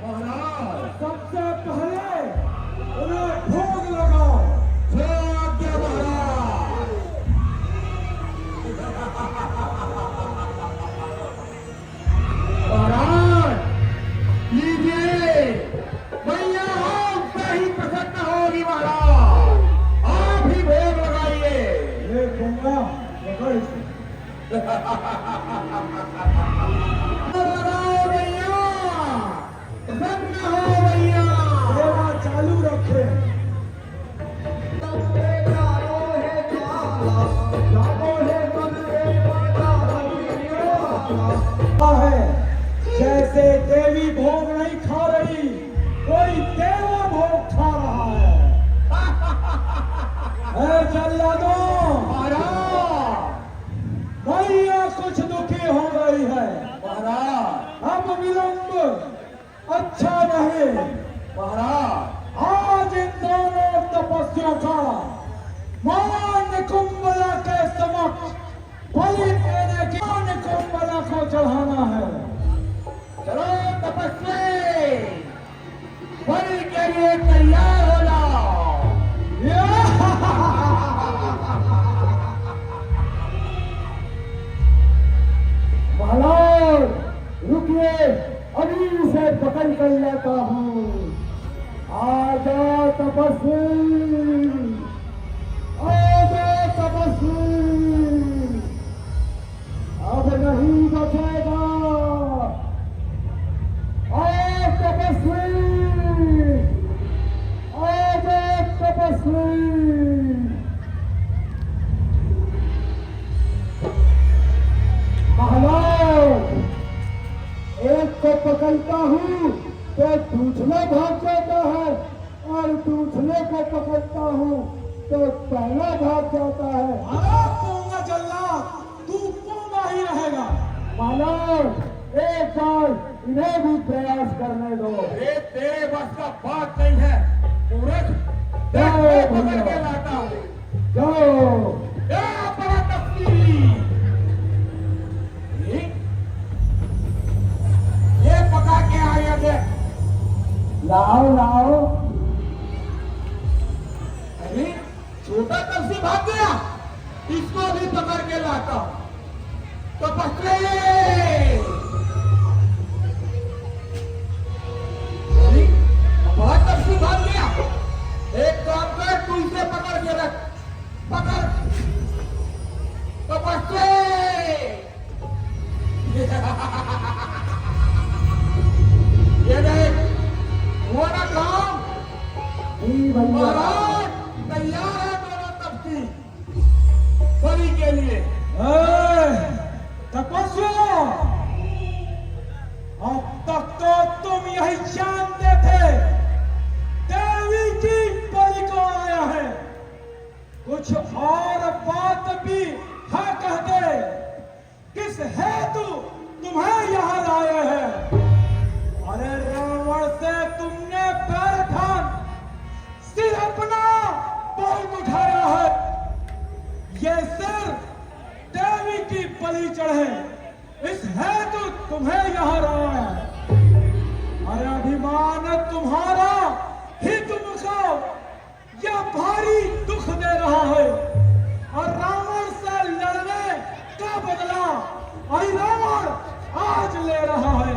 महाराज सबसे पहले उन्हें भोग लगाओ। आज्ञा महाराज। महाराज लीजिए, मैया आपसे ही प्रसन्न होगी महाराज, आप ही भोग लगाइए। ये गंगा पकड़ इसे। लगाओ भैया, प्रसन्न हो भैया। सेवा चालू रखे। है जैसे देवी भोग नहीं खा रही, कोई देवा भोग खा रहा है। जल्लादों, भैया कुछ दुखी हो गई है महाराज। अब विलंब अच्छा नहीं महाराज आज इन दोनों तपस्वियों का मान कुंभला के समक्ष बलि देने की मान कुंभला को चढ़ाना है। चलो तपस्वी, बलि के लिए तैयार हो जाओ। महाराज रुकिए, अभी उसे पकड़ कर लेता हूँ। आजा तपस्वी, आजा तपस्वी, अब नहीं बचेगा। आ तपस्वी, आजा तपस्वी। महाराज एक को पकड़ता हूँ तो दूसरा भाग जाता है, और दूसरे को पकड़ता हूँ तो पहला भाग जाता है। अरे पोंगा जल्ला, तू पोंगा ही रहेगा। महाराज एक बार इन्हें भी प्रयास करने दो। ये तेरे बस का बात नहीं है मूर्ख। देख मैं पकड़ के लाता हूँ। जाओ। बड़ा तस्वीर, ये पका के आया दे। लाओ लाओ। अरे छोटा तस्वीर भाग गया, इसको भी पकड़ के लाता हूँ। तो पकड़े, बड़ा तस्वीर भाग गया। एक काम कर, तू इसे पकड़ के रख, पकड़। तो पकड़े, ये देख हुआ ना काम। जी भैया। महाराज तैयार है दोनों तपस्वी बलि के लिए। तपस्वियों, अब तक तो तुम यही जानते थे देवी की बलि को आया है, कुछ और बात भी है कहते। किस हेतु तुम्हें यहाँ लाए हैं? अरे रावण से तुमने पैर ठान सिर अपना बहुत उठाया है। ये सिर देवी की बलि चढ़े, इस हेतु तुम्हें यहाँ लाया है। अरे अभिमान तुम्हारा ही तुमको यह भारी दुख दे रहा है, और रावण से लड़ने का बदला अरे रावण आज ले रहा है।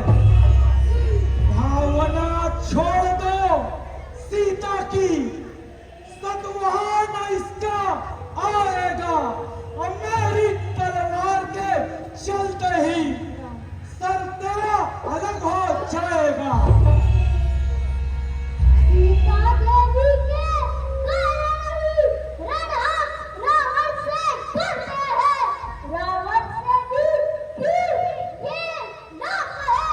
भावना छोड़ दो सीता की, सतवाहन इसका आएगा, और मेरी तलवार के चलते ही सर तेरा अलग हो जाएगा। सीता देवी के कारण ही रणहा रावण से डरते हैं। रावण से भी फिर ये ना कहे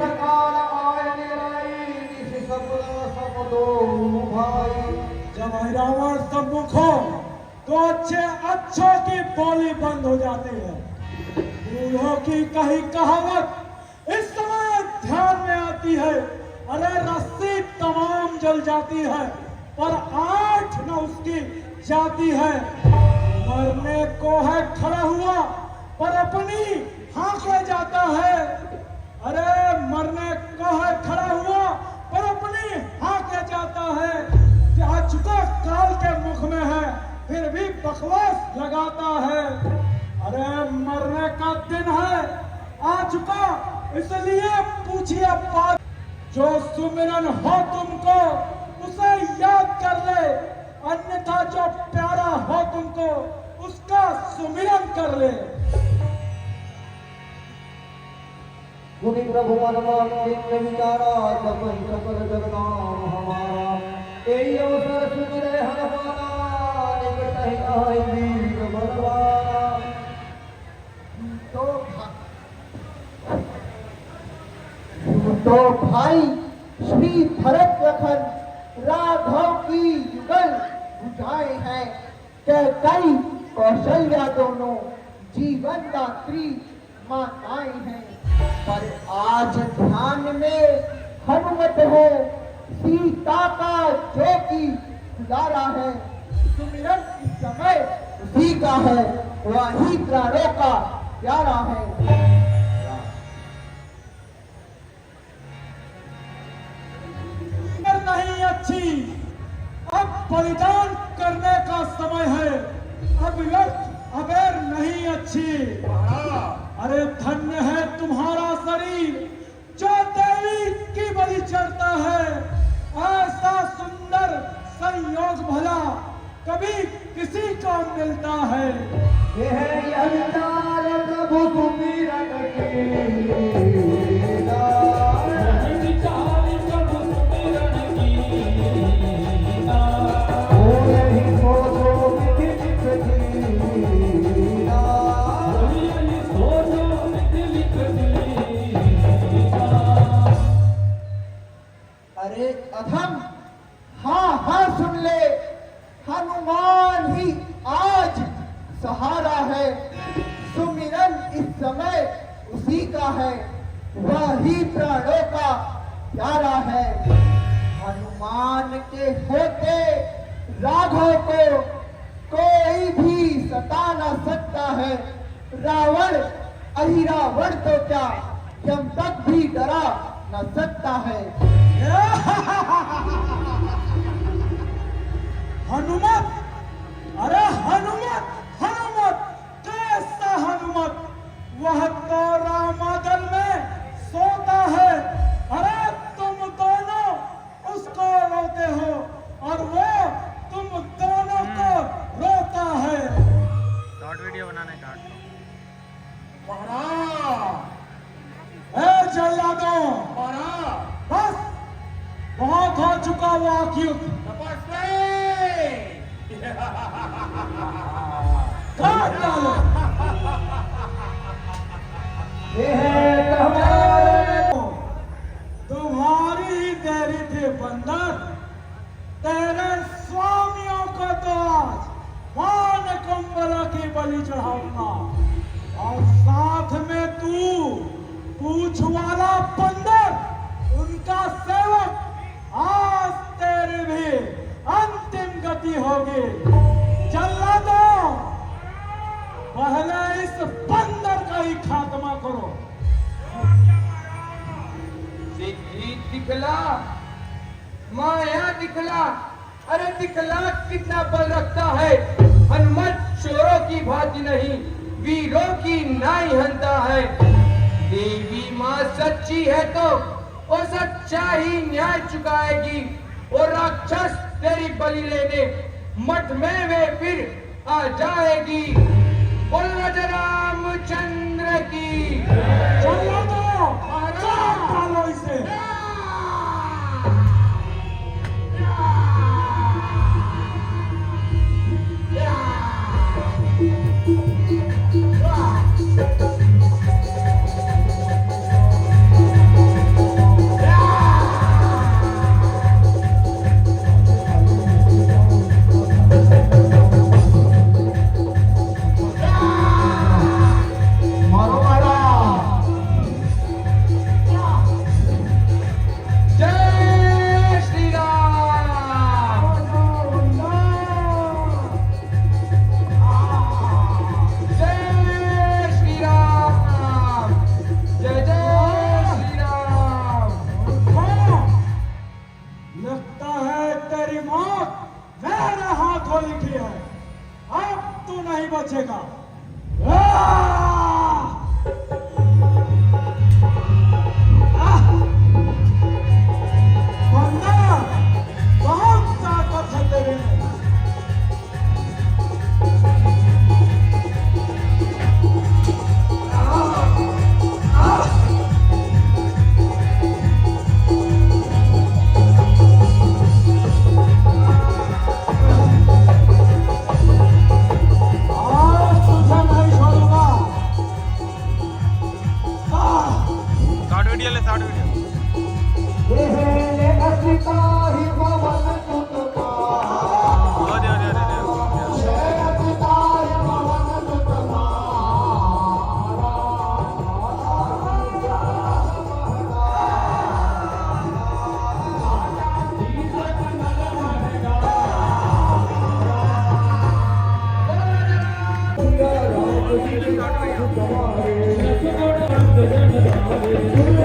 प्रकार आए निराई जिस सब दो भाई। जब रावण सम्मुख हो तो अच्छे अच्छों की बोली बंद हो जाती है। बूढ़ों की कही कहावत इस समय ध्यान में आती है। अरे रस्सी तमाम जल जाती है पर आठ न उसकी जाती है। मरने को है खड़ा हुआ पर अपनी हाँके जाता है। अरे मरने को है खड़ा हुआ पर अपनी हाँके जाता है। जा चुका काल के मुख में है फिर भी बकवास लगाता है। अरे मरने का दिन है आ चुका इसलिए पूछिए बात। जो सुमिरन हो तुमको उसे याद कर ले, अन्यथा जो प्यारा हो तुमको उसका सुमिरन कर ले। मुनि प्रभु हनुमान जिन विचारा सब सकल जगदाम हमारा। यही अवसर सुमिरे हनुमाना निकट ही आए वीर बलवाना। तो भाई श्री भरत लखन राघव की युगल बुझाए हैं। कैकेयी कौशल्या दोनों जीवन दात्री माताएं हैं। पर आज ध्यान में हनुमत हो सीता का जो की गुजारा है। सुमिरन इस समय उसी का है वही प्राणों का प्यारा है। नहीं अच्छी अब बलिदान करने का समय है। अब व्यर्थ अबेर नहीं अच्छी। अरे धन्य है तुम्हारा शरीर जो देवी की बलि चढ़ता है। ऐसा सुंदर संयोग भला कभी किसी को मिलता है। यह विचार प्रभु सुमिरन की। अरे अधम हाँ हाँ सुन ले, हनुमान ही आज सहारा है। सुमिरन इस समय उसी का है वही प्राणों का प्यारा है। हनुमान के होते राघव को कोई भी सता न सकता है। रावण अहिरावण तो क्या यम तक भी डरा न सकता है। हनुमत, अरे हनुमत हनुमत कैसा हनुमत। वह तो रामादल में सोता है। अरे तुम दोनों उसको रोते हो और वो तुम दोनों को रोता है। शॉर्ट वीडियो बनाना है काट लो। जल्लादों बस बहुत हो चुका वो युद्ध। काट डालो। तुम्हारी ही देरी थी बंदर। तेरे स्वामियों को तो आज मान कुंबला की बलि चढ़ाऊंगा और साथ में तू पूछ वाला बंदर उनका सेवक। आज तेरी भी अंतिम गति होगी। चला दो पहले इस बंदर का ही खात्मा करो। दिखला माया दिखला। अरे दिखला कितना बल रखता है। हनुमत चोरों की भांति नहीं वीरों की नाई हंता है। देवी माँ सच्ची है तो वो सच्चा ही न्याय चुकाएगी। वो राक्षस तेरी बलि लेने मठ में वे फिर आ जाएगी। बोल राजा रामचंद्र की। चलो दो डालो इसे। जन धारे